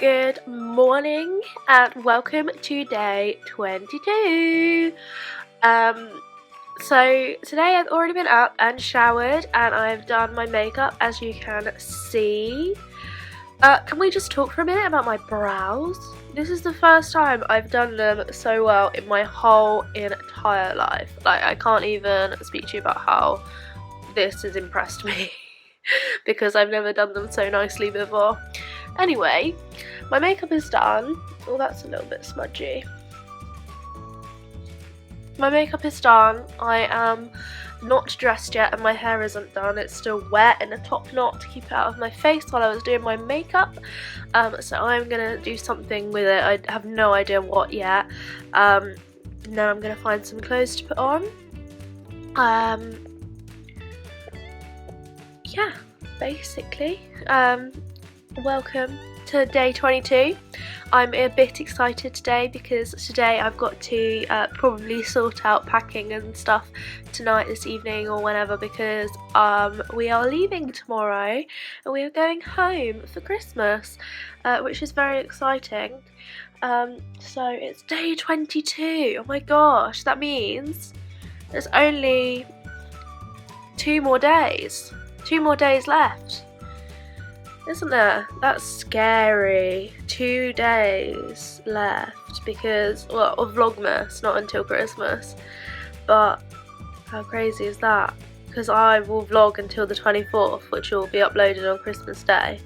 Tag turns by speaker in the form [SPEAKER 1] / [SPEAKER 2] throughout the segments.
[SPEAKER 1] Good morning and welcome to day 22. So today I've already been up and showered and I've done my makeup, as you can see. Can we just talk for a minute about my brows? This is the first time I've done them so well in my whole entire life. Like, I can't even speak to you about how this has impressed me because I've never done them so nicely before. Anyway, my makeup is done. Oh, that's a little bit smudgy. My makeup is done. I am not dressed yet and my hair isn't done. It's still wet in a top knot to keep it out of my face while I was doing my makeup. So I'm going to do something with it. I have no idea what yet. Now I'm going to find some clothes to put on. Yeah, basically. Welcome to day 22. I'm a bit excited today because today I've got to probably sort out packing and stuff tonight, this evening or whenever, because we are leaving tomorrow and we are going home for Christmas, which is very exciting. So it's day 22. Oh my gosh, that means there's only 2 more days. 2 more days left. Isn't there? That's scary. 2 days left because, well, of Vlogmas, not until Christmas. But how crazy is that? Because I will vlog until the 24th, which will be uploaded on Christmas Day.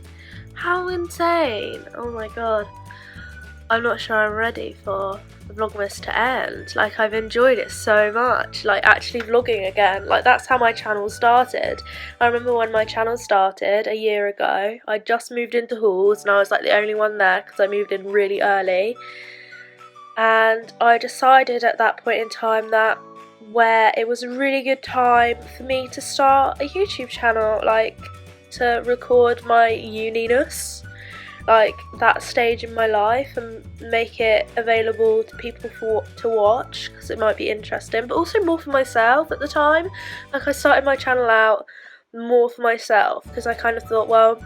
[SPEAKER 1] How insane! Oh my god. I'm not sure I'm ready for Vlogmas to end. Like, I've enjoyed it so much, like actually vlogging again. Like, that's how my channel started. I remember when my channel started a year ago, I just moved into halls and I was like the only one there because I moved in really early, and I decided at that point in time that where it was a really good time for me to start a YouTube channel, like to record my uniness, like that stage in my life, and make it available to people to watch because it might be interesting, but also more for myself at the time. Like, I started my channel out more for myself because I kind of thought, well,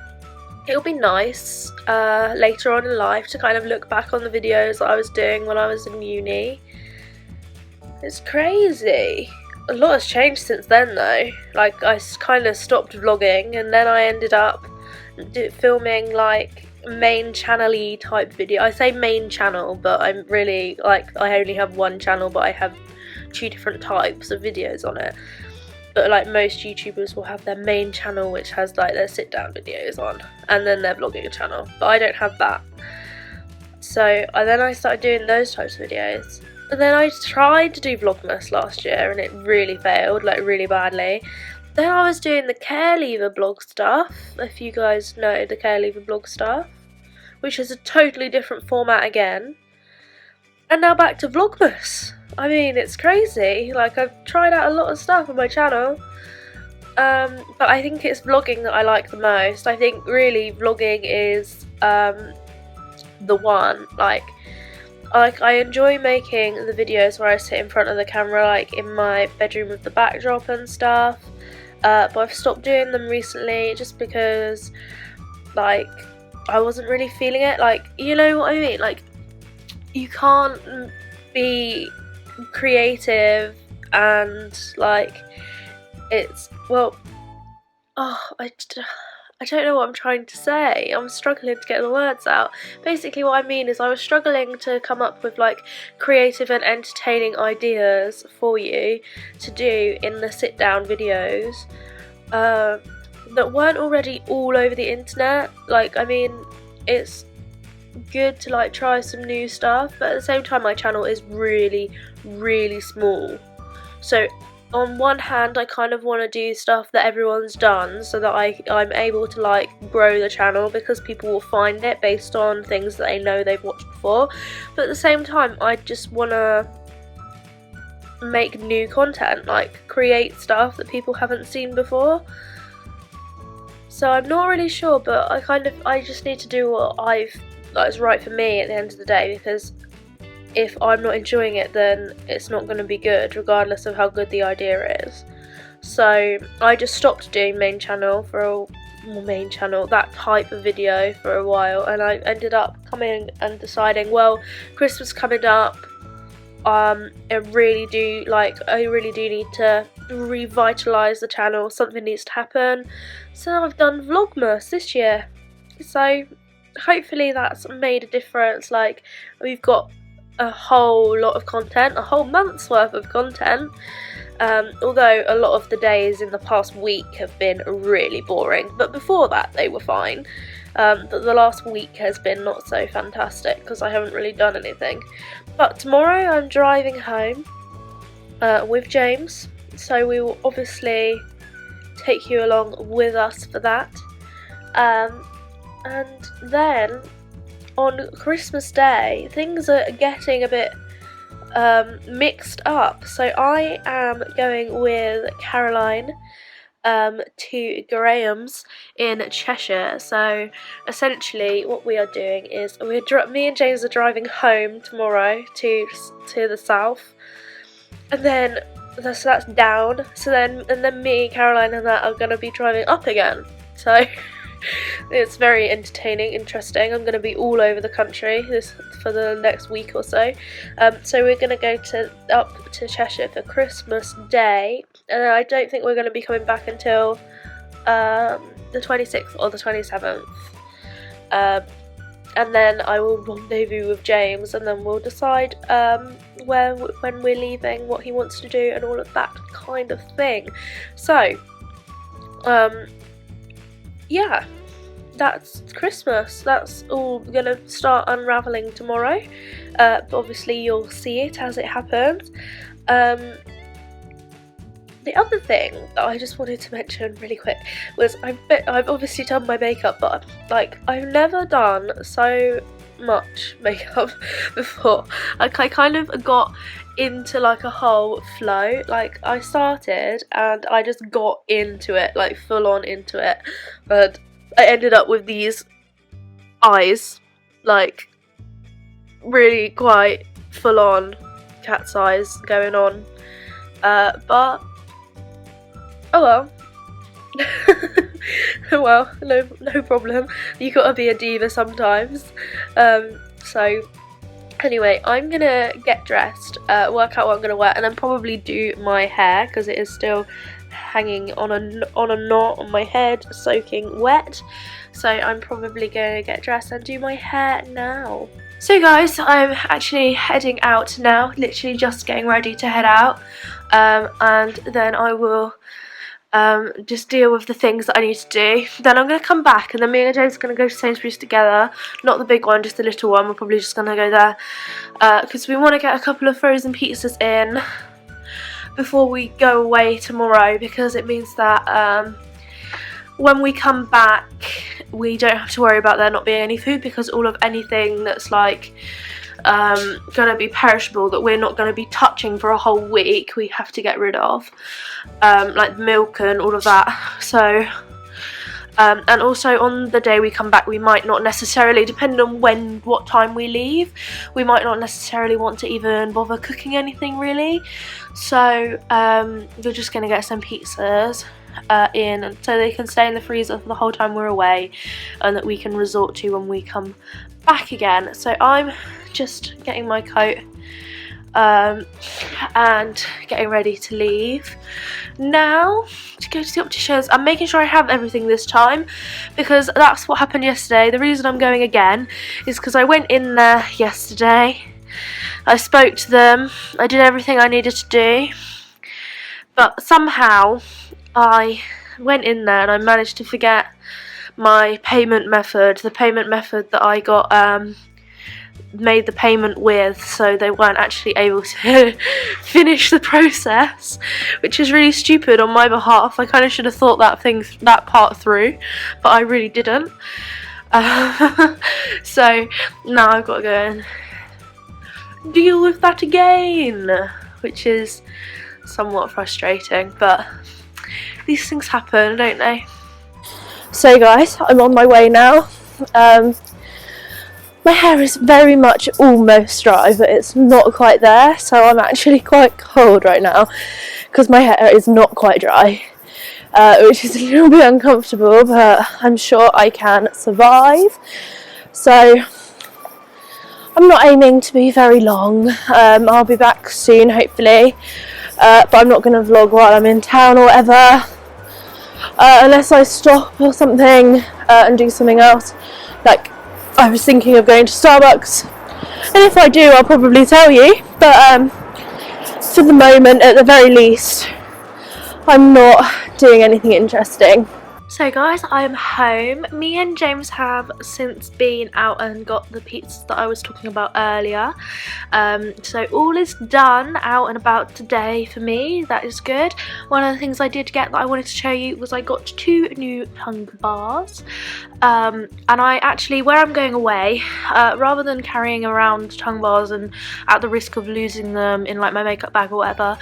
[SPEAKER 1] it'll be nice later on in life to kind of look back on the videos that I was doing when I was in uni. It's crazy. A lot has changed since then though. Like, I kind of stopped vlogging and then I ended up filming like main channel-y type video. I say main channel, but I'm really, like, I only have one channel, but I have 2 different types of videos on it. But like most YouTubers will have their main channel, which has like their sit down videos on, and then their vlogging channel, but I don't have that. So then I started doing those types of videos, and then I tried to do Vlogmas last year and it really failed, like really badly. Then I was doing the care leaver blog stuff, if you guys know the care leaver blog stuff, which is a totally different format again. And now back to Vlogmas. I mean, it's crazy. Like, I've tried out a lot of stuff on my channel. But I think it's vlogging that I like the most. I think really vlogging is the one. Like I enjoy making the videos where I sit in front of the camera, like in my bedroom with the backdrop and stuff. But I've stopped doing them recently just because, like, I wasn't really feeling it. Like, you know what I mean? Like, you can't be creative and, like, it's, well, I don't know what I'm trying to say. I'm struggling to get the words out. Basically what I mean is I was struggling to come up with like creative and entertaining ideas for you to do in the sit down videos that weren't already all over the internet. Like, I mean, it's good to like try some new stuff, but at the same time my channel is really, really small. So on one hand, I kind of want to do stuff that everyone's done so that I'm able to like grow the channel because people will find it based on things that they know they've watched before. But at the same time, I just want to make new content, like create stuff that people haven't seen before. So I'm not really sure, but I just need to do what that's right for me at the end of the day, because if I'm not enjoying it, then it's not going to be good, regardless of how good the idea is. So I just stopped doing main channel for my main channel, that type of video for a while, and I ended up coming and deciding, well, Christmas coming up, I really do need to revitalise the channel. Something needs to happen, so I've done Vlogmas this year. So hopefully that's made a difference. Like, we've got a whole lot of content, a whole month's worth of content. Although a lot of the days in the past week have been really boring, but before that they were fine. But the last week has been not so fantastic because I haven't really done anything. But tomorrow I'm driving home with James, so we will obviously take you along with us for that. And then on Christmas Day things are getting a bit mixed up. So I am going with Caroline to Graham's in Cheshire. So essentially what we are doing is me and James are driving home tomorrow to the south, and then so that's down. And then me, Caroline and that are going to be driving up again. So it's very entertaining, interesting. I'm going to be all over the country for the next week or so. So we're going to go up to Cheshire for Christmas Day, and I don't think we're going to be coming back until the 26th or the 27th. And then I will rendezvous with James, and then we'll decide when we're leaving, what he wants to do, and all of that kind of thing. So yeah, that's Christmas. That's all gonna start unraveling tomorrow. But obviously you'll see it as it happens. The other thing that I just wanted to mention really quick was I've obviously done my makeup, but I've never done so much makeup before. I kind of got into a whole flow. I started and I just got into it, full on into it, but I ended up with these eyes, really quite full on cat's eyes going on, but oh well. Well, no problem. You gotta be a diva sometimes. So anyway, I'm gonna get dressed, work out what I'm gonna wear, and then probably do my hair because it is still hanging on a knot on my head, soaking wet. So I'm probably gonna get dressed and do my hair now. So guys, I'm actually heading out now, literally just getting ready to head out, and then I will just deal with the things that I need to do. Then I'm going to come back, and then me and James are going to go to Sainsbury's together. Not the big one, just the little one. We're probably just going to go there because we want to get a couple of frozen pizzas in before we go away tomorrow, because it means that when we come back we don't have to worry about there not being any food, because all of anything that's gonna be perishable that we're not gonna be touching for a whole week, we have to get rid of, like milk and all of that. So and also on the day we come back, we might not necessarily, depending on what time we leave, we might not necessarily want to even bother cooking anything really. So we're just gonna get some pizzas in, so they can stay in the freezer for the whole time we're away, and that we can resort to when we come back again. So I'm just getting my coat and getting ready to leave now to go to the opticians. I'm making sure I have everything this time, because that's what happened yesterday. The reason I'm going again is because I went in there yesterday, I spoke to them, I did everything I needed to do, but somehow I went in there and I managed to forget my payment method, the payment method that I got made the payment with, so they weren't actually able to finish the process, which is really stupid on my behalf. I kind of should have thought that part through, but I really didn't. So now I've got to go and deal with that again, which is somewhat frustrating, but these things happen, don't they? So guys, I'm on my way now. My hair is very much almost dry, but it's not quite there, so I'm actually quite cold right now because my hair is not quite dry. which is a little bit uncomfortable, but I'm sure I can survive. So I'm not aiming to be very long. I'll be back soon, hopefully, but I'm not going to vlog while I'm in town or whatever, unless I stop or something and do something else. Like, I was thinking of going to Starbucks, and if I do, I'll probably tell you, but for the moment, at the very least, I'm not doing anything interesting. So guys, I'm home. Me and James have since been out and got the pizzas that I was talking about earlier. So all is done out and about today for me. That is good. One of the things I did get that I wanted to show you was I got 2 new tongue bars. And I actually, where I'm going away, rather than carrying around tongue bars and at the risk of losing them in like my makeup bag or whatever,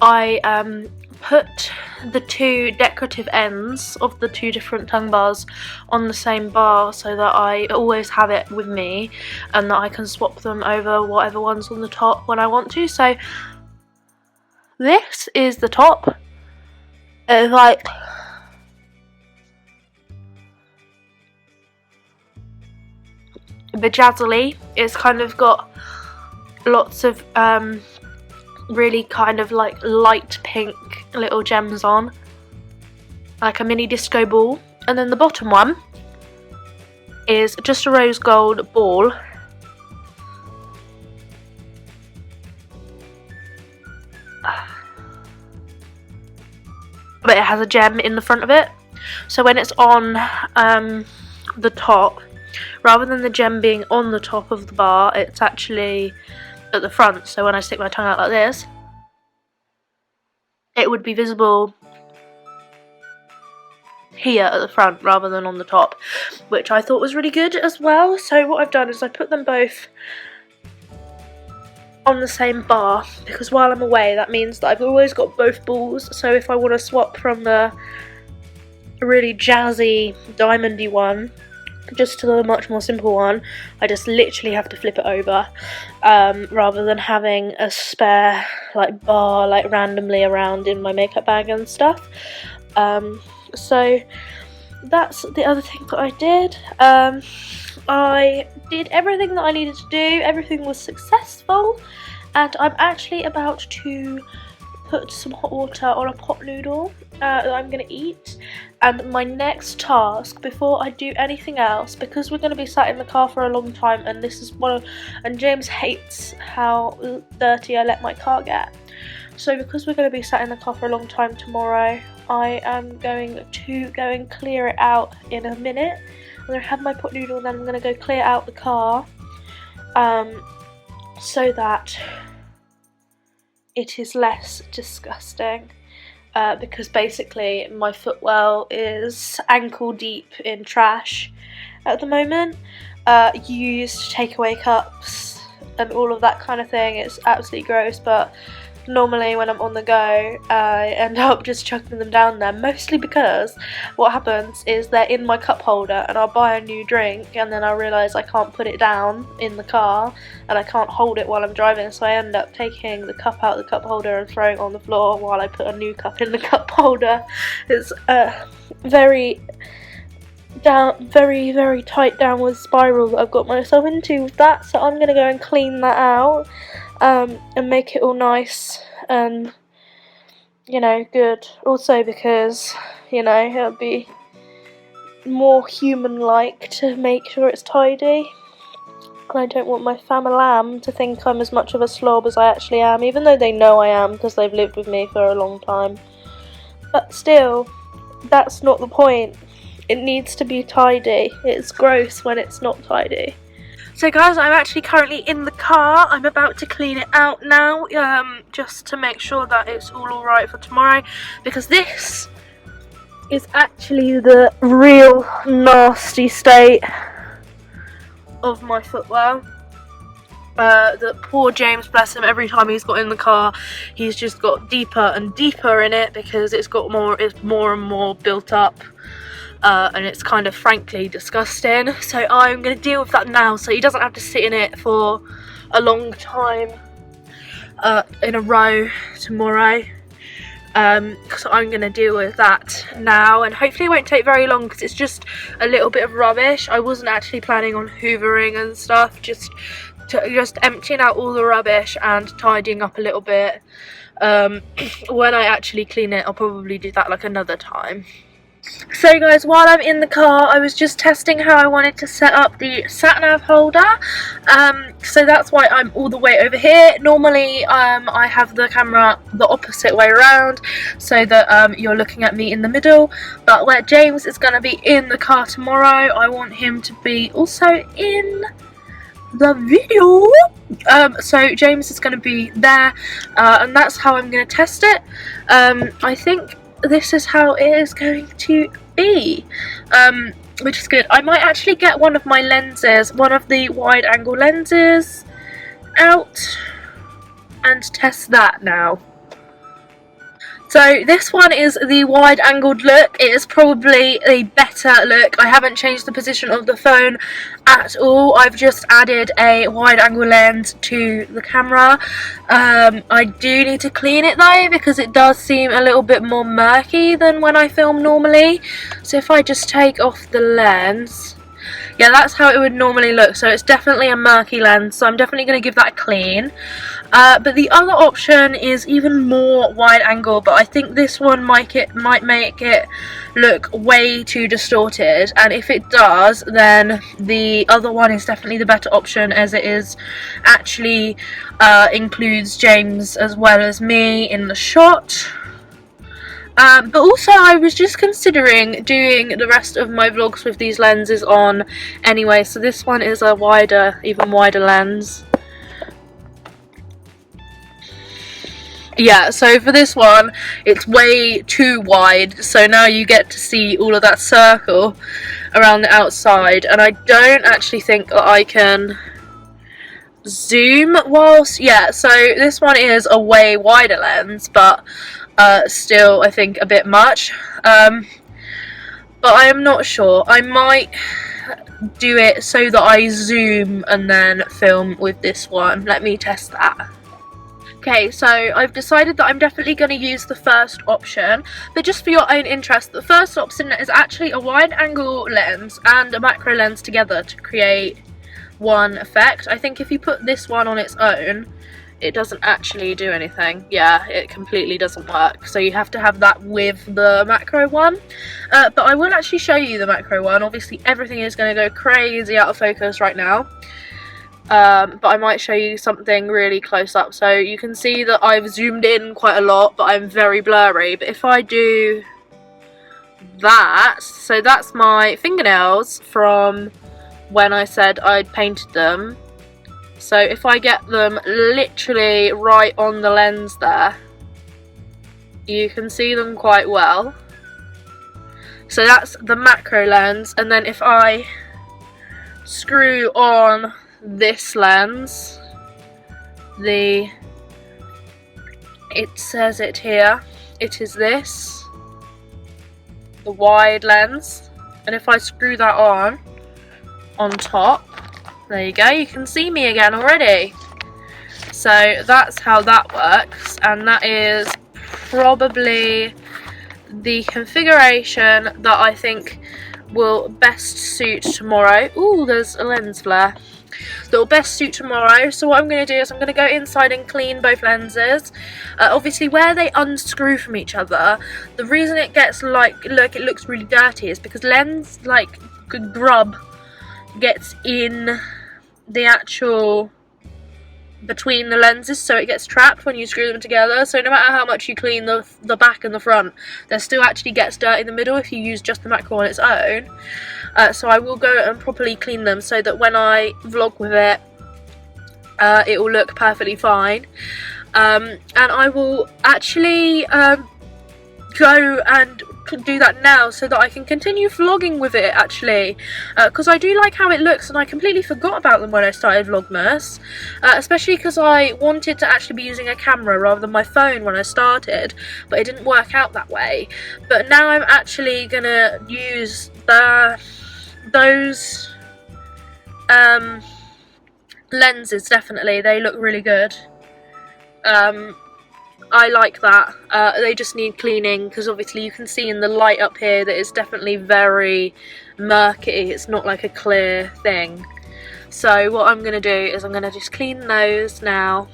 [SPEAKER 1] I put the 2 decorative ends of the 2 different tongue bars on the same bar so that I always have it with me and that I can swap them over whatever one's on the top when I want to. So this is the top. It's like bejazzly. It's kind of got lots of really kind of like light pink little gems on, like a mini disco ball. And then the bottom one is just a rose gold ball, but it has a gem in the front of it. So when it's on the top, rather than the gem being on the top of the bar, it's actually at the front. So when I stick my tongue out like this, it would be visible here at the front rather than on the top, which I thought was really good as well. So what I've done is I put them both on the same bar, because while I'm away that means that I've always got both balls. So if I want to swap from the really jazzy diamondy one just to the much more simple one, I just literally have to flip it over, rather than having a spare like bar like randomly around in my makeup bag and stuff. So that's the other thing that I did. I did everything that I needed to do. Everything was successful, and I'm actually about to put some hot water on a pot noodle that I'm going to eat. And my next task, before I do anything else, because we're going to be sat in the car for a long time, and this is and James hates how dirty I let my car get. So because we're going to be sat in the car for a long time tomorrow, I am going to go and clear it out in a minute. I'm going to have my pot noodle, and then I'm going to go clear out the car, so that it is less disgusting. Because basically my footwell is ankle deep in trash at the moment. Used takeaway cups and all of that kind of thing. It's absolutely gross, but normally when I'm on the go, I end up just chucking them down there, mostly because what happens is they're in my cup holder, and I'll buy a new drink and then I realise I can't put it down in the car and I can't hold it while I'm driving, so I end up taking the cup out of the cup holder and throwing it on the floor while I put a new cup in the cup holder. It's a very tight downward spiral that I've got myself into with that, so I'm going to go and clean that out. And make it all nice and, you know, good. Also because, you know, it'll be more human-like to make sure it's tidy. And I don't want my family to think I'm as much of a slob as I actually am, even though they know I am because they've lived with me for a long time. But still, that's not the point. It needs to be tidy. It's gross when it's not tidy. So guys, I'm actually currently in the car. I'm about to clean it out now, just to make sure that it's all alright for tomorrow, because this is actually the real nasty state of my footwell. The poor James, bless him, every time he's got in the car, he's just got deeper and deeper in it because it's more and more built up. And it's kind of frankly disgusting, so I'm going to deal with that now so he doesn't have to sit in it for a long time in a row tomorrow. because I'm going to deal with that now, and hopefully it won't take very long because it's just a little bit of rubbish. I wasn't actually planning on hoovering and stuff, just emptying out all the rubbish and tidying up a little bit. When I actually clean it, I'll probably do that like another time. So guys, while I'm in the car, I was just testing how I wanted to set up the sat-nav holder. So that's why I'm all the way over here. Normally I have the camera the opposite way around, so that you're looking at me in the middle. But where James is going to be in the car tomorrow, I want him to be also in the video. So James is going to be there, and that's how I'm going to test it. I think this is how it is going to be, which is good. I might actually get one of my lenses, one of the wide angle lenses, out and test that now. So this one is the wide angled look. It is probably a better look. I haven't changed the position of the phone at all. I've just added a wide angle lens to the camera. I do need to clean it though, because it does seem a little bit more murky than when I film normally. So if I just take off the lens, yeah, that's how it would normally look. So it's definitely a murky lens, so I'm definitely going to give that a clean. But the other option is even more wide angle, but I think this one might make it look way too distorted, and if it does, then the other one is definitely the better option, as it is actually includes James as well as me in the shot. But also I was just considering doing the rest of my vlogs with these lenses on anyway, so this one is a wider, even wider lens. Yeah, so for this one, it's way too wide, so now you get to see all of that circle around the outside, and I don't actually think that I can zoom whilst, yeah, so this one is a way wider lens, but still I think a bit much, but I am not sure. I might do it so that I zoom and then film with this one. Let me test that. Okay, so I've decided that I'm definitely going to use the first option, but just for your own interest, the first option is actually a wide angle lens and a macro lens together to create one effect. I think if you put this one on its own, it doesn't actually do anything. Yeah, it completely doesn't work, so you have to have that with the macro one. But I will actually show you the macro one. Obviously everything is going to go crazy out of focus right now. But I might show you something really close up, so you can see that I've zoomed in quite a lot, but I'm very blurry. But if I do that, so that's my fingernails from when I said I'd painted them. So if I get them literally right on the lens there, you can see them quite well. So that's the macro lens, and then if I screw on this lens, it says it here, it is this, the wide lens, and if I screw that on top, there you go, you can see me again already. So that's how that works, and that is probably the configuration that I think will best suit tomorrow. Ooh, there's a lens flare. That will best suit tomorrow. So what I'm going to do is I'm going to go inside and clean both lenses. Obviously where they unscrew from each other, the reason it gets like, look, it looks really dirty is because lens like grub gets in the actual between the lenses, so it gets trapped when you screw them together. So no matter how much you clean the back and the front, there still actually gets dirt in the middle if you use just the macro on its own. So I will go and properly clean them so that when I vlog with it, it will look perfectly fine. And I will actually go and do that now so that I can continue vlogging with it actually, because I do like how it looks, and I completely forgot about them when I started Vlogmas, especially because I wanted to actually be using a camera rather than my phone when I started, but it didn't work out that way. But now I'm actually gonna use those lenses. Definitely they look really good. I like that. They just need cleaning because obviously you can see in the light up here that it's definitely very murky. It's not like a clear thing. So what I'm going to do is I'm going to just clean those now.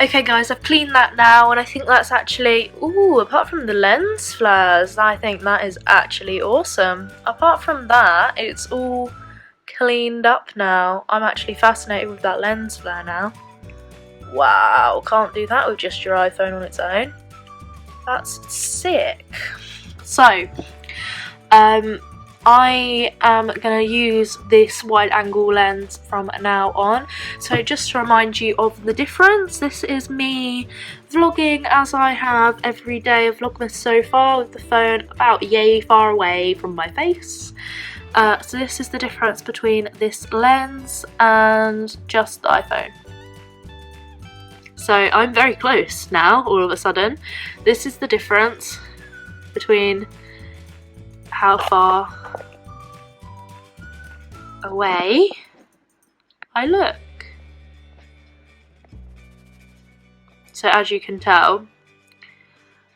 [SPEAKER 1] Okay guys, I've cleaned that now and I think that's actually, ooh, apart from the lens flares, I think that is actually awesome. Apart from that, it's all cleaned up now. I'm actually fascinated with that lens flare now. Wow, can't do that with just your iPhone on its own. That's sick. So, I am going to use this wide angle lens from now on. So just to remind you of the difference, this is me vlogging as I have every day of Vlogmas so far with the phone about yay far away from my face. So this is the difference between this lens and just the iPhone. So I'm very close now all of a sudden. This is the difference between how far away I look. So as you can tell,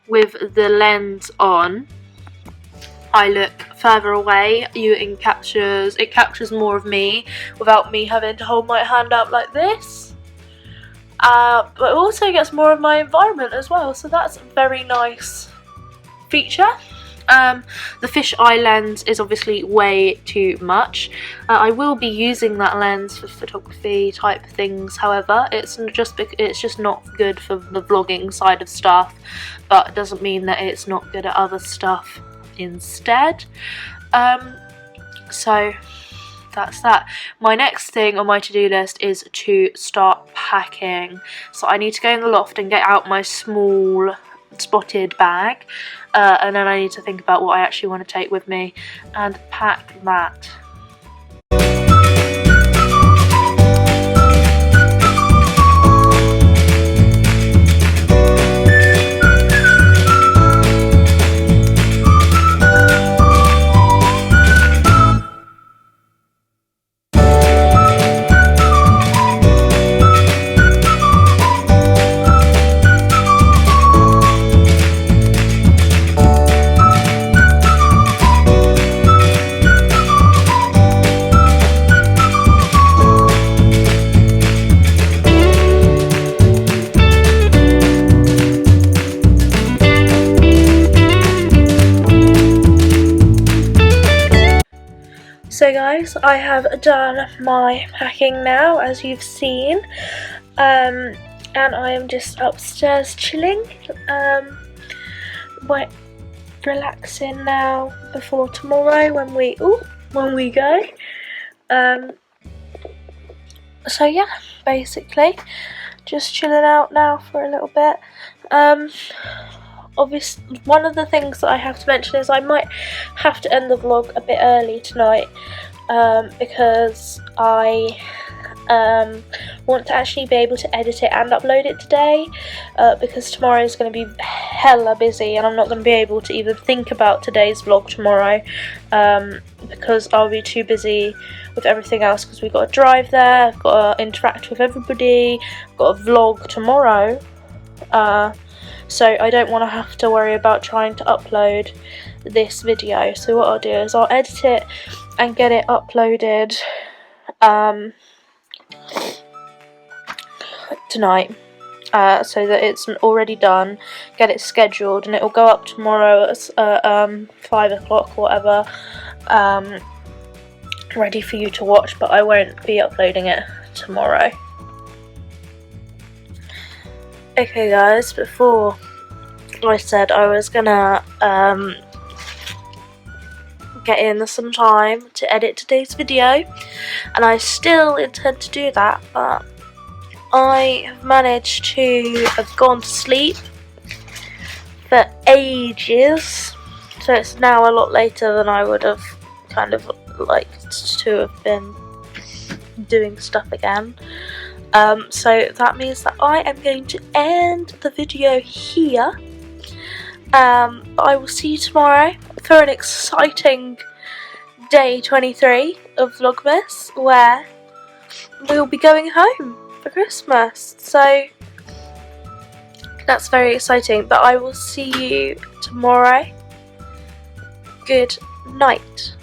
[SPEAKER 1] with the lens on, I look further away. It captures more of me without me having to hold my hand up like this. But it also gets more of my environment as well, so that's a very nice feature. The fisheye lens is obviously way too much. I will be using that lens for photography type things, however, it's just not good for the vlogging side of stuff, but it doesn't mean that it's not good at other stuff instead. So that's that. My next thing on my to-do list is to start packing. So I need to go in the loft and get out my small spotted bag, and then I need to think about what I actually want to take with me and pack that. So guys, I have done my packing now, as you've seen, and I am just upstairs chilling, relaxing now before tomorrow when we go. So yeah, basically just chilling out now for a little bit. Obviously, one of the things that I have to mention is I might have to end the vlog a bit early tonight, because I want to actually be able to edit it and upload it today, because tomorrow is going to be hella busy and I'm not going to be able to even think about today's vlog tomorrow, because I'll be too busy with everything else, because we've got to drive there, I've got to interact with everybody, I've got a vlog tomorrow. So I don't want to have to worry about trying to upload this video. So what I'll do is I'll edit it and get it uploaded tonight, so that it's already done, get it scheduled, and it will go up tomorrow at 5 o'clock or whatever, ready for you to watch, but I won't be uploading it tomorrow. Okay guys, before I said I was gonna get in some time to edit today's video, and I still intend to do that, but I have managed to have gone to sleep for ages, so it's now a lot later than I would have kind of liked to have been doing stuff again. So that means that I am going to end the video here. I will see you tomorrow for an exciting day 23 of Vlogmas, where we'll be going home for Christmas. So That's very exciting, but I will see you tomorrow. Good night.